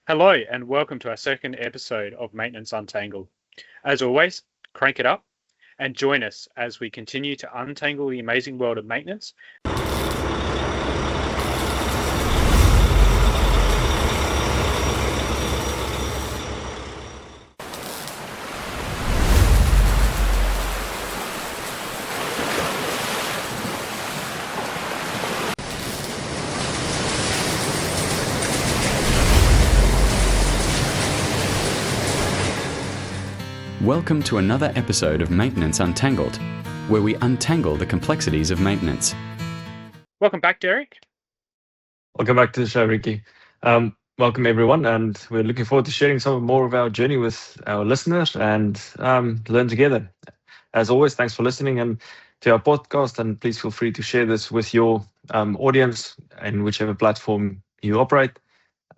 Hello and welcome to our second episode of Maintenance Untangled. As always, crank it up and join us as we continue to untangle the amazing world of maintenance. Welcome to another episode of Maintenance Untangled, where we untangle the complexities of maintenance. Welcome back, Derick. Welcome back to the show, Ricky. Welcome everyone, and we're looking forward to sharing some more of our journey with our listeners and learn together. As always, thanks for listening and to our podcast, and please feel free to share this with your audience in whichever platform you operate.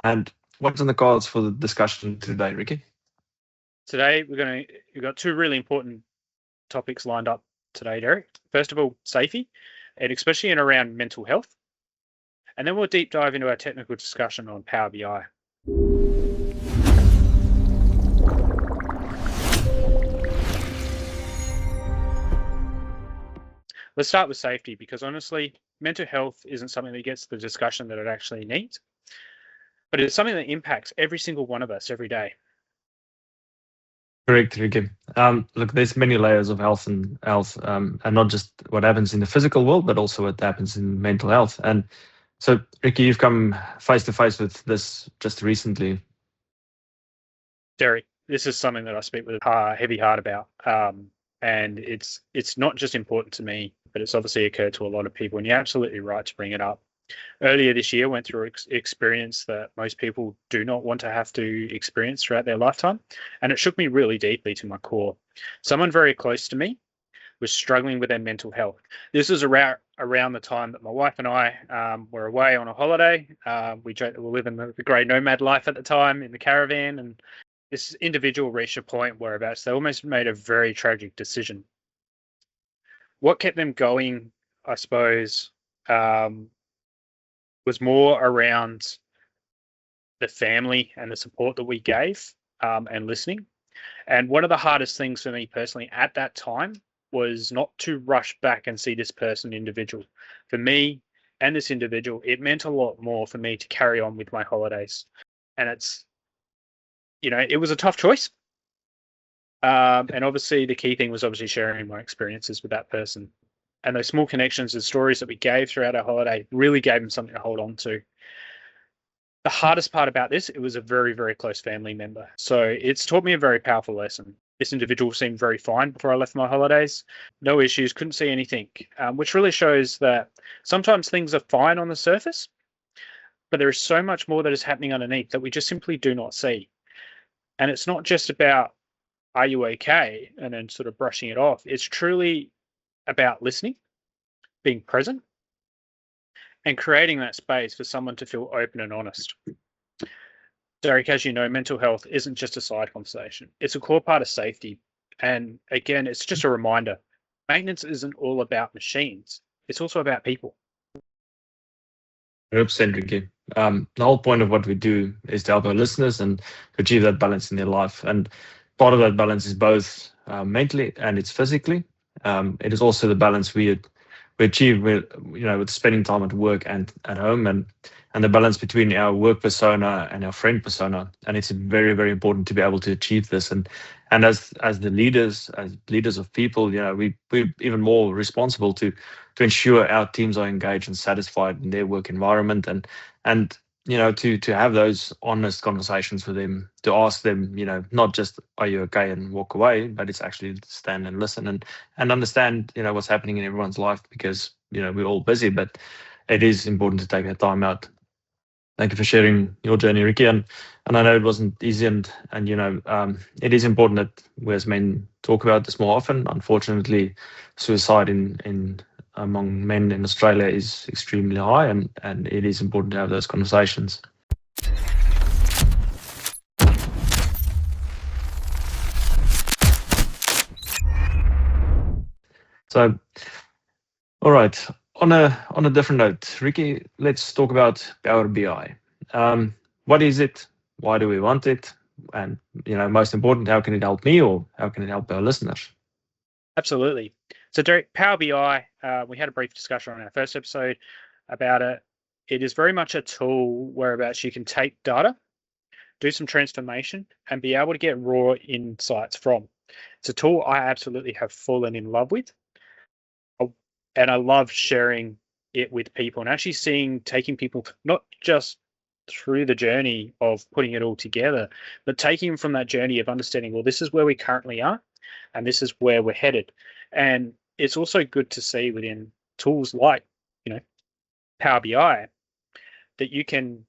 And what's on the cards for the discussion today, Ricky? Today we've got two really important topics lined up today, Derick. First of all, safety, and especially in around mental health. And then we'll deep dive into our technical discussion on Power BI. Let's start with safety, because honestly, mental health isn't something that gets the discussion that it actually needs, but it's something that impacts every single one of us every day. Correct, Ricky. Look, there's many layers of health, and not just what happens in the physical world, but also what happens in mental health. And so, Ricky, you've come face to face with this just recently. Derick, this is something that I speak with a heavy heart about, and it's not just important to me, but it's obviously occurred to a lot of people. And you're absolutely right to bring it up. Earlier this year, went through an experience that most people do not want to have to experience throughout their lifetime, and it shook me really deeply to my core. Someone very close to me was struggling with their mental health. This was around the time that my wife and I were away on a holiday. We were living the grey nomad life at the time in the caravan, and this individual reached a point whereabouts they almost made a very tragic decision. What kept them going, I suppose, was more around the family and the support that we gave and listening. And one of the hardest things for me personally at that time was not to rush back and see this person individual. For me and this individual, it meant a lot more for me to carry on with my holidays. And it was a tough choice. And obviously the key thing was obviously sharing my experiences with that person. And those small connections and stories that we gave throughout our holiday really gave them something to hold on to. The hardest part about this, it was a very, very close family member. So it's taught me a very powerful lesson. This individual seemed very fine before I left my holidays. No issues, couldn't see anything, which really shows that sometimes things are fine on the surface, but there is so much more that is happening underneath that we just simply do not see. And it's not just about, are you okay? And then sort of brushing it off. It's truly about listening, being present, and creating that space for someone to feel open and honest. Derick, as you know, mental health isn't just a side conversation. It's a core part of safety. And again, it's just a reminder. Maintenance isn't all about machines. It's also about people. 100%, Ricky. The whole point of what we do is to help our listeners and to achieve that balance in their life. And part of that balance is both mentally and it's physically. It is also the balance we achieve with spending time at work and at home, and the balance between our work persona and our friend persona. And it's very, very important to be able to achieve this. And as the leaders, of people, we're even more responsible to ensure our teams are engaged and satisfied in their work environment, and to have those honest conversations with them, to ask them, not just, are you okay, and walk away, but it's actually to stand and listen and understand, what's happening in everyone's life, because, we're all busy, but it is important to take that time out. Thank you for sharing your journey, Ricky. And I know it wasn't easy, and it is important that we as men talk about this more often. Unfortunately, suicide among men in Australia is extremely high, and it is important to have those conversations. So, all right, on a different note, Ricky, let's talk about Power BI. What is it? Why do we want it? And, most important, how can it help me, or how can it help our listeners? Absolutely. So, Derick, Power BI, we had a brief discussion on our first episode about it. It is very much a tool whereabouts you can take data, do some transformation, and be able to get raw insights from. It's a tool I absolutely have fallen in love with. And I love sharing it with people and actually taking people not just through the journey of putting it all together, but taking them from that journey of understanding, well, this is where we currently are and this is where we're headed. And it's also good to see within tools like, Power BI, that you can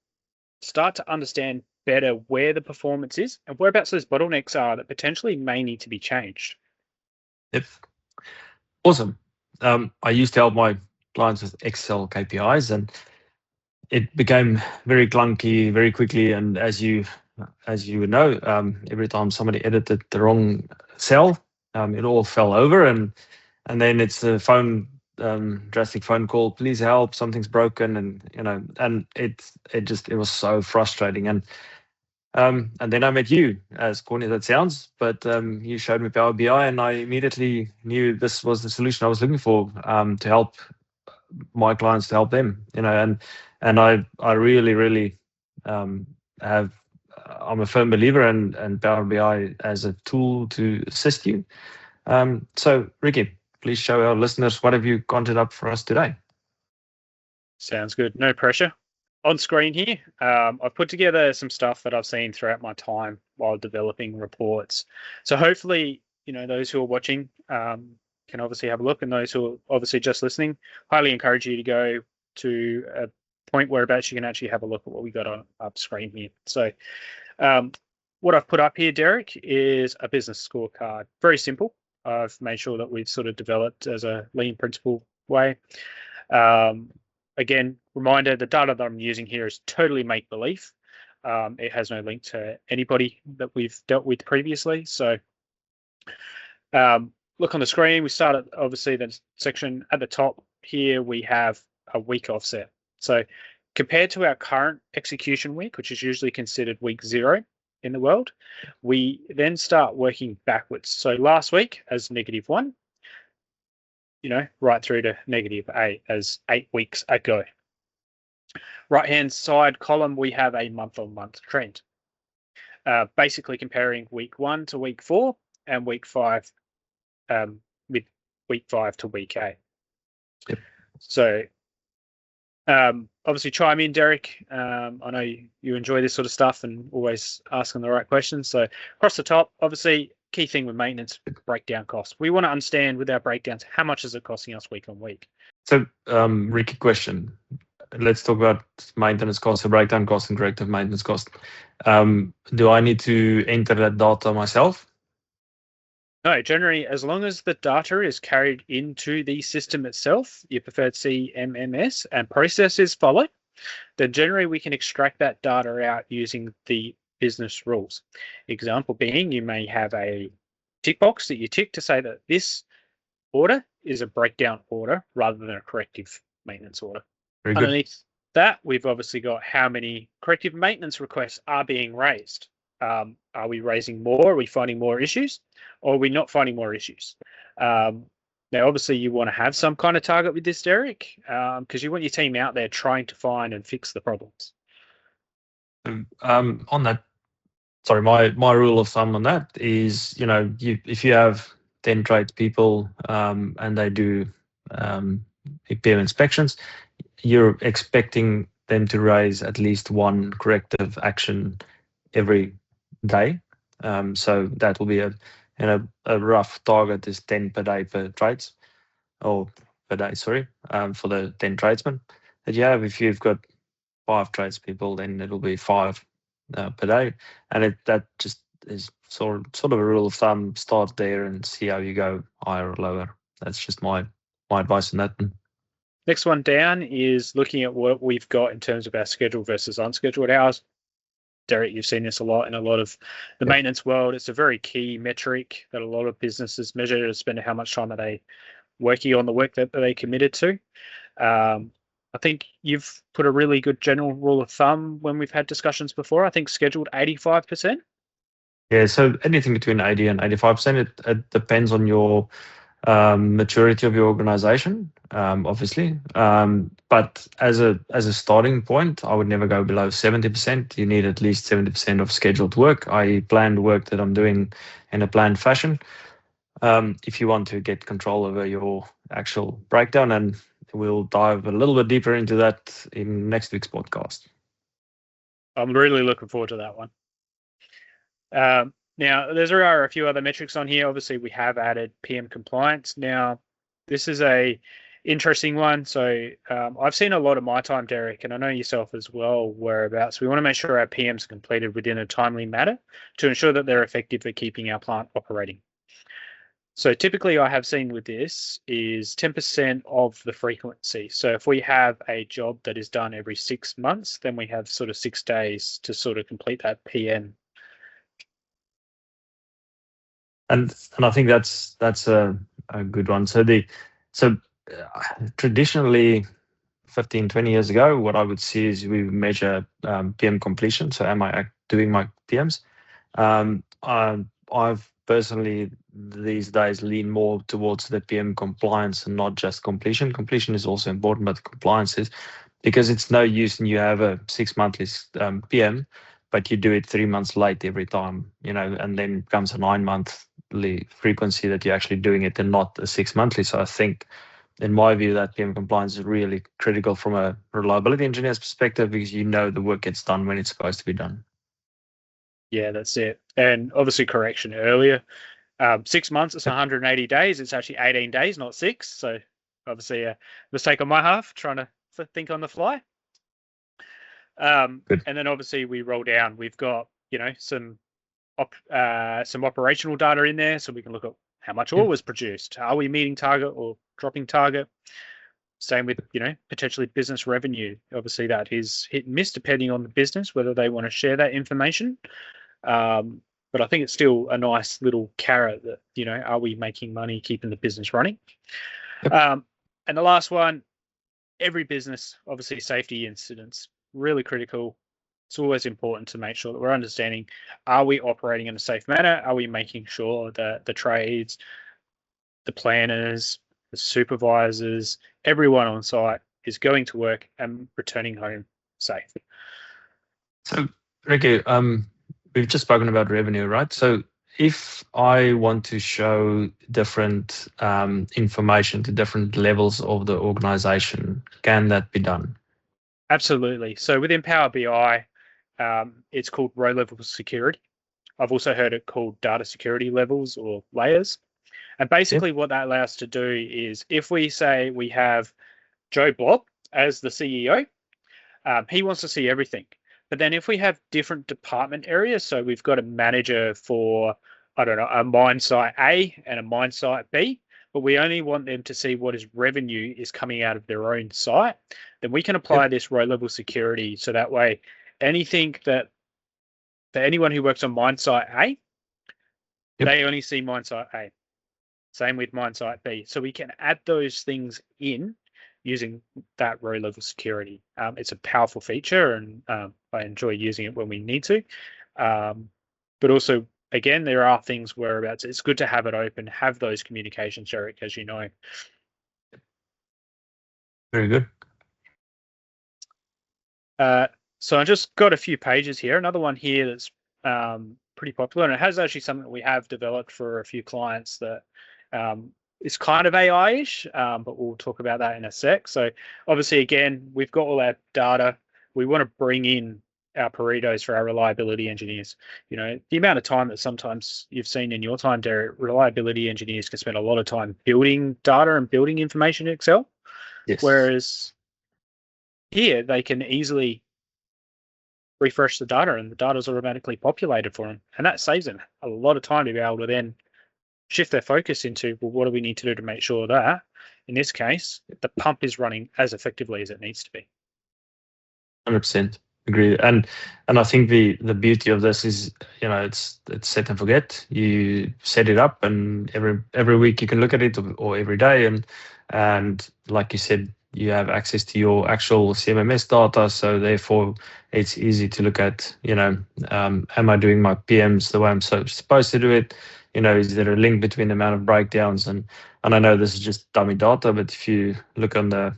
start to understand better where the performance is and whereabouts those bottlenecks are that potentially may need to be changed. Yep. Awesome. I used to help my clients with Excel KPIs, and it became very clunky very quickly. And as you would know, every time somebody edited the wrong cell, it all fell over, and then it's the drastic phone call, please help, something's broken, and it was so frustrating. And then I met you, as corny as that sounds, but you showed me Power BI, and I immediately knew this was the solution I was looking for, to help my clients, to help them, and I really, really I'm a firm believer in Power BI as a tool to assist you. So, Ricky, please show our listeners what have you conjured up for us today. Sounds good. No pressure. On screen here, I've put together some stuff that I've seen throughout my time while developing reports. So hopefully, those who are watching can obviously have a look, and those who are obviously just listening, highly encourage you to go to a point whereabouts you can actually have a look at what we got on up screen here. So what I've put up here, Derick, is a business scorecard. Very simple. I've made sure that we've sort of developed as a lean principle way. Again, reminder, the data that I'm using here is totally make-believe. It has no link to anybody that we've dealt with previously. So look on the screen. We start at, obviously, the section at the top here. We have a week offset. So compared to our current execution week, which is usually considered week 0 in the world, we then start working backwards. So last week as -1, right through to -8 as 8 weeks ago. Right-hand side column, we have a month-on-month trend. Basically comparing week 1 to week 4 and week 5 with week 5 to week 8. Yep. So obviously chime in, Derick. I know you enjoy this sort of stuff and always asking the right questions. So across the top, obviously, key thing with maintenance, breakdown costs. We want to understand with our breakdowns, how much is it costing us week on week? So, Ricky, question. Let's talk about maintenance costs, breakdown costs, and corrective maintenance costs. Do I need to enter that data myself? No, generally, as long as the data is carried into the system itself, your preferred CMMS, and processes follow, then generally we can extract that data out using the business rules. Example being, you may have a tick box that you tick to say that this order is a breakdown order rather than a corrective maintenance order. Very good. Underneath that, we've obviously got how many corrective maintenance requests are being raised. Are we raising more? Are we finding more issues? Or are we not finding more issues? Now, obviously, you want to have some kind of target with this, Derick, because you want your team out there trying to find and fix the problems. On that, sorry, my rule of thumb on that is, if you have 10 tradespeople and they do repair inspections, you're expecting them to raise at least one corrective action every day. So that will be a rough target is 10 per day per trades, or per day, sorry, for the 10 tradesmen that you have. If you've got 5 tradespeople, then it'll be 5 per day, and that just is sort of a rule of thumb. Start there and see how you go, higher or lower. That's just my advice on that. Next one down is looking at what we've got in terms of our scheduled versus unscheduled hours. Derick, you've seen this a lot in a lot of the maintenance world. It's a very key metric that a lot of businesses measure to spend how much time are they working on the work that they committed to. I think you've put a really good general rule of thumb when we've had discussions before. I think scheduled 85%. Yeah, so anything between 80 and 85%. It depends on your maturity of your organization, obviously. But as a starting point, I would never go below 70%. You need at least 70% of scheduled work, i.e. planned work that I'm doing in a planned fashion. If you want to get control over your actual breakdown, and we'll dive a little bit deeper into that in next week's podcast. I'm really looking forward to that one. Now, there are a few other metrics on here. Obviously, we have added PM compliance. Now, this is a interesting one. So I've seen a lot of my time, Derick, and I know yourself as well, whereabouts. We want to make sure our PMs are completed within a timely manner to ensure that they're effective at keeping our plant operating. So typically I have seen with this is 10% of the frequency. So if we have a job that is done every 6 months, then we have sort of 6 days to sort of complete that PM. And I think that's a good one. So traditionally 15, 20 years ago, what I would see is we measure PM completion. So am I doing my PMs? I've personally these days lean more towards the PM compliance and not just completion. Completion is also important, but compliance is, because it's no use and you have a 6 monthly PM, but you do it 3 months late every time, and then comes a 9 monthly frequency that you're actually doing it and not a 6 monthly. So I think, in my view, that PM compliance is really critical from a reliability engineer's perspective, because the work gets done when it's supposed to be done. Yeah, that's it. And obviously correction earlier, 6 months, it's 180 days. It's actually 18 days, not 6. So obviously a mistake on my half, trying to think on the fly. And then obviously we roll down. We've got, some operational data in there, so we can look at how much ore was produced. Are we meeting target or dropping target? Same with, potentially business revenue. Obviously that is hit and miss depending on the business, whether they want to share that information. But I think it's still a nice little carrot that, are we making money, keeping the business running? Yep. And the last one, every business, obviously safety incidents, really critical. It's always important to make sure that we're understanding, are we operating in a safe manner? Are we making sure that the trades, the planners, the supervisors, everyone on site is going to work and returning home safe? So, Ricky, we've just spoken about revenue, right? So if I want to show different information to different levels of the organization, can that be done? Absolutely. So within Power BI, it's called row level security. I've also heard it called data security levels or layers. And basically what that allows us to do is, if we say we have Joe Blob as the CEO, he wants to see everything. But then if we have different department areas, so we've got a manager for, a mine site A and a mine site B, but we only want them to see what is revenue is coming out of their own site, then we can apply this row level security. So that way, anything that, for anyone who works on mine site A, they only see mine site A. Same with mine site B. So we can add those things in using that row level security. It's a powerful feature, and I enjoy using it when we need to. But also, again, there are things whereabouts it's good to have it open, have those communications, Derick, as you know. Very good. So I just got a few pages here. Another one here that's pretty popular, and it has actually something that we have developed for a few clients that is kind of AI-ish, but we'll talk about that in a sec. So obviously, again, we've got all our data. We want to bring in our Paretos for our reliability engineers. The amount of time that sometimes you've seen in your time, Derick, reliability engineers can spend a lot of time building data and building information in Excel. Yes. Whereas here, they can easily refresh the data and the data is automatically populated for them. And that saves them a lot of time to be able to then shift their focus into, well, what do we need to do to make sure that, in this case, the pump is running as effectively as it needs to be. 100% agree. And I think the beauty of this is, it's set and forget. You set it up, and every week you can look at it, or every day, and like you said, you have access to your actual CMMS data. So therefore, it's easy to look at, am I doing my PMs the way I'm supposed to do it? Is there a link between the amount of breakdowns? And I know this is just dummy data, but if you look on the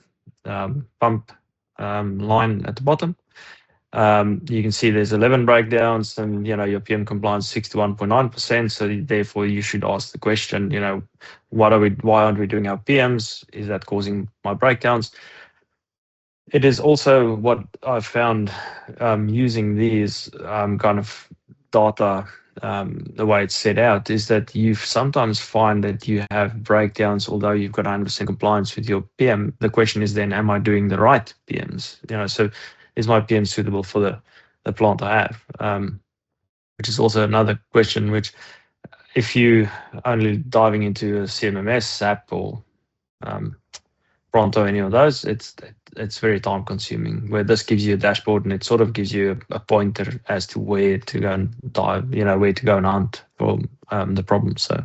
pump line at the bottom, you can see there's 11 breakdowns, and your PM compliance 61.9%. So therefore, you should ask the question, why aren't we doing our PMs? Is that causing my breakdowns? It is also what I've found using these kind of data, the way it's set out, is that you sometimes find that you have breakdowns, although you've got 100% compliance with your PM. The question is then, am I doing the right PMs? So is my PM suitable for the plant I have? Which is also another question, which if you only diving into a CMMS app or Pronto, any of those, it's very time consuming, where this gives you a dashboard and it sort of gives you a pointer as to where to go and dive, where to go and hunt for the problem. So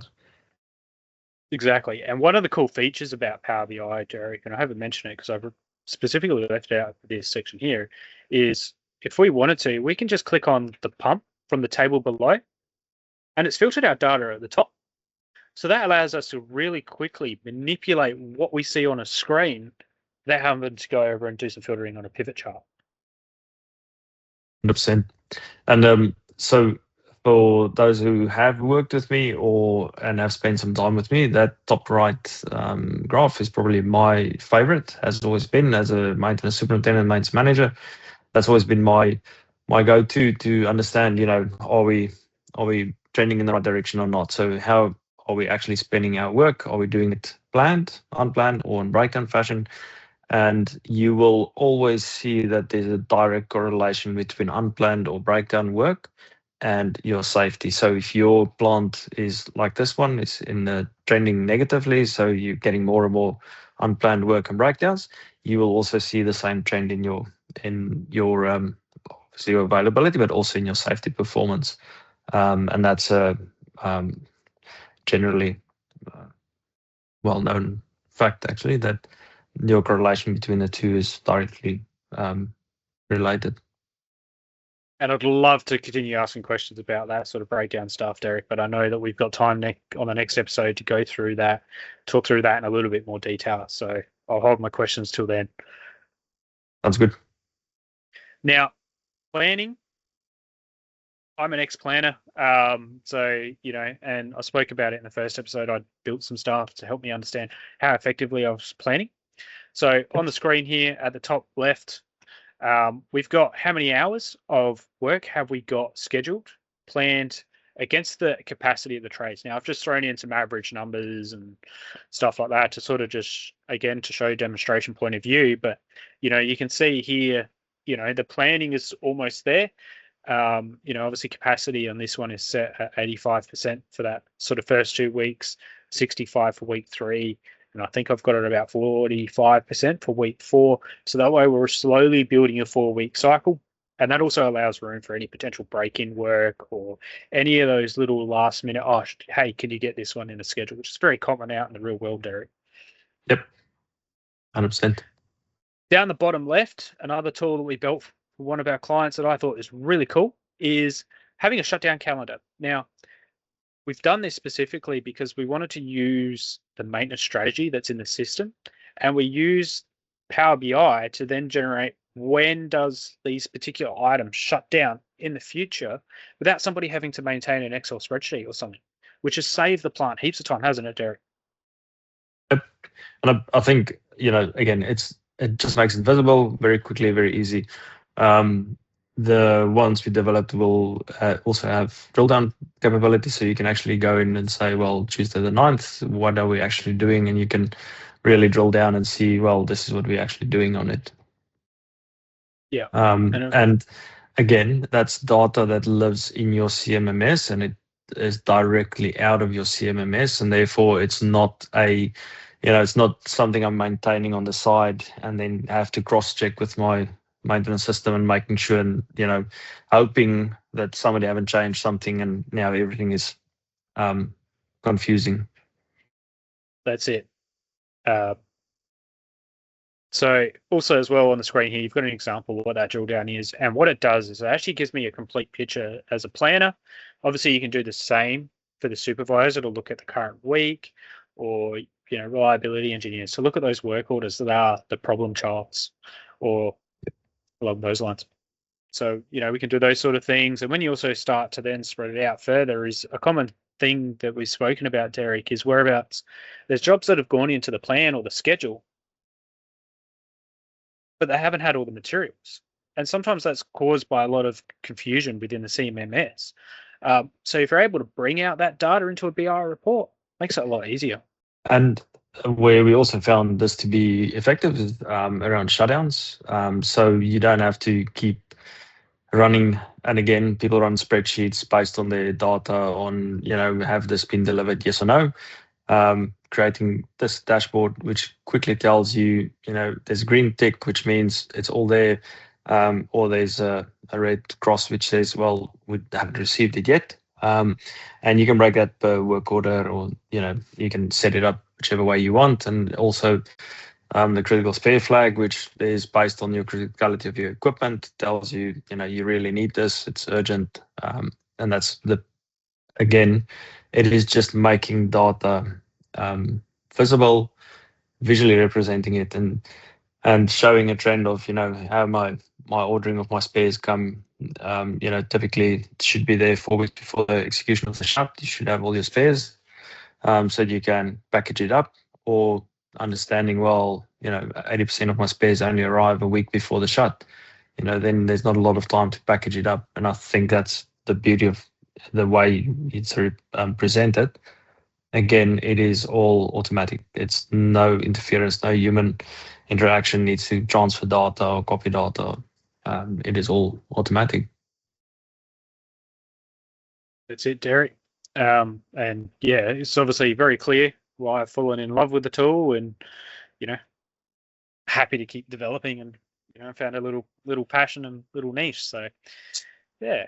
exactly. And one of the cool features about Power BI, Derick, and I haven't mentioned it because I've specifically left it out for this section here, is if we wanted to, we can just click on the pump from the table below, and it's filtered our data at the top. So that allows us to really quickly manipulate what we see on a screen without having to go over and do some filtering on a pivot chart. 100%. And so for those who have worked with me and have spent some time with me, that top right graph is probably my favorite, has always been as a maintenance superintendent, maintenance manager. That's always been my go-to to understand, are we trending in the right direction or not? So how are we actually spending our work? Are we doing it planned, unplanned, or in breakdown fashion? And you will always see that there's a direct correlation between unplanned or breakdown work and your safety. So if your plant is like this one, is in the trending negatively, so you're getting more and more unplanned work and breakdowns, you will also see the same trend in your obviously your availability, but also in your safety performance. And that's a generally well-known fact, actually, that your correlation between the two is directly related. And I'd love to continue asking questions about that sort of breakdown stuff, Derick, but I know that we've got time on the next episode to go through that, talk through that in a little bit more detail. So I'll hold my questions till then. Sounds good. Now, planning. I'm an ex-planner, so, and I spoke about it in the first episode. I built some stuff to help me understand how effectively I was planning. So on the screen here at the top left, we've got how many hours of work have we got scheduled, planned against the capacity of the trades. Now, I've just thrown in some average numbers and stuff like that to sort of just, again, to show demonstration point of view. But, you can see here, the planning is almost there. Obviously capacity on this one is set at 85% for that sort of first 2 weeks, 65 for week 3, and I think I've got it about 45% for week 4. So that way we're slowly building a 4-week cycle, and that also allows room for any potential break-in work or any of those little last minute, hey, can you get this one in a schedule, which is very common out in the real world, Derick. Yep, 100%. Down the bottom left, another tool that we built for one of our clients that I thought is really cool is having a shutdown calendar. Now, we've done this specifically because we wanted to use the maintenance strategy that's in the system, and we use Power BI to then generate when does these particular items shut down in the future without somebody having to maintain an Excel spreadsheet or something, which has saved the plant heaps of time, hasn't it, Derick? Yep. And I think, again, it just makes it visible very quickly, very easy. The ones we developed will also have drill down capability, so you can actually go in and say, well, Tuesday the 9th, what are we actually doing? And you can really drill down and see, well, this is what we're actually doing on it. Yeah. And again, that's data that lives in your CMMS, and it is directly out of your CMMS, and therefore it's not it's not something I'm maintaining on the side and then have to cross-check with my maintenance system and making sure, and hoping that somebody haven't changed something and now everything is confusing. That's it. So also as well on the screen here, you've got an example of what that drill down is. And what it does is it actually gives me a complete picture as a planner. Obviously, you can do the same for the supervisor to look at the current week, or reliability engineers to look at those work orders that are the problem childs or along those lines. So, we can do those sort of things. And when you also start to then spread it out further, is a common thing that we've spoken about, Derick, is whereabouts there's jobs that have gone into the plan or the schedule, but they haven't had all the materials. And sometimes that's caused by a lot of confusion within the CMMS. So if you're able to bring out that data into a BI report, makes it a lot easier. And where we also found this to be effective is around shutdowns. So you don't have to keep running. And again, people run spreadsheets based on their data on, have this been delivered, yes or no. Creating this dashboard, which quickly tells you, there's a green tick, which means it's all there, or there's a red cross, which says, well, we haven't received it yet. And you can break that per work order, or, you can set it up whichever way you want. And also the critical spare flag, which is based on your criticality of your equipment, tells you, you really need this, it's urgent. And that's again, it is just making data visible, visually representing it, and showing a trend of how my ordering of my spares come. Typically it should be there 4 weeks before the execution of the shut. You should have all your spares, so that you can package it up, or understanding 80% of my spares only arrive a week before the shut. Then there's not a lot of time to package it up, and I think that's the beauty of the way it's presented. Again, it is all automatic. It's no interference, no human interaction needs to transfer data or copy data. It is all automatic. That's it, Derick. And yeah, it's obviously very clear why I've fallen in love with the tool, and happy to keep developing, and found a little passion and little niche. So yeah.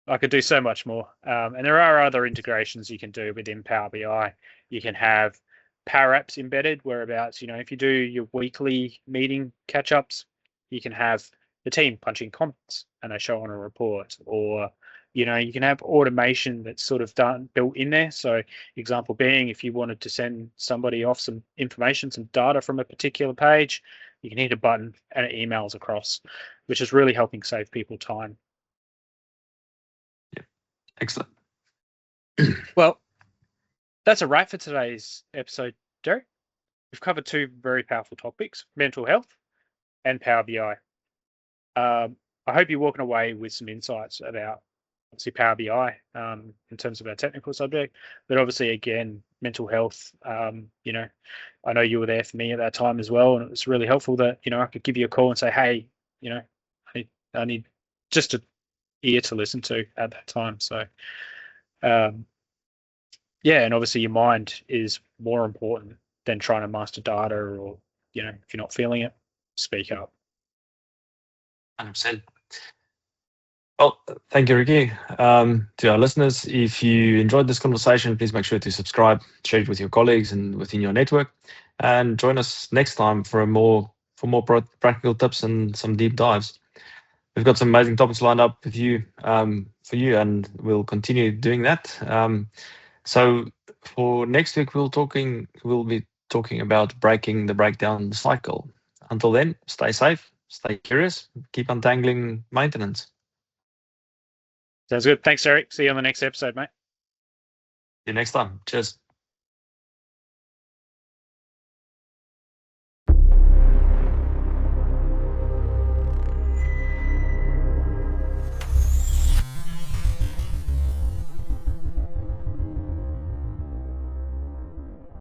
I could do so much more. And there are other integrations you can do within Power BI. You can have Power Apps embedded, whereabouts, if you do your weekly meeting catch-ups, you can have the team punching comments and they show on a report. Or, you can have automation that's sort of built in there. So example being, if you wanted to send somebody off some information, some data from a particular page, you can hit a button and it emails across, which is really helping save people time. Excellent. Well, that's a wrap for today's episode, Derick. We've covered two very powerful topics, mental health and Power BI. I hope you're walking away with some insights about obviously Power BI in terms of our technical subject, but obviously again, mental health. I know you were there for me at that time as well, and it was really helpful that I could give you a call and say, hey, I need just a ear to listen to at that time. So and obviously your mind is more important than trying to master data, or if you're not feeling it, speak up. 100%. Well, thank you, Ricky. To our listeners, if you enjoyed this conversation, please make sure to subscribe, share it with your colleagues and within your network, and join us next time for more practical tips and some deep dives. We've got some amazing topics lined up with you, for you, and we'll continue doing that. So for next week, we'll be talking about breaking the breakdown cycle. Until then, stay safe, stay curious, keep untangling maintenance. Sounds good. Thanks, Derick. See you on the next episode, mate. See you next time. Cheers.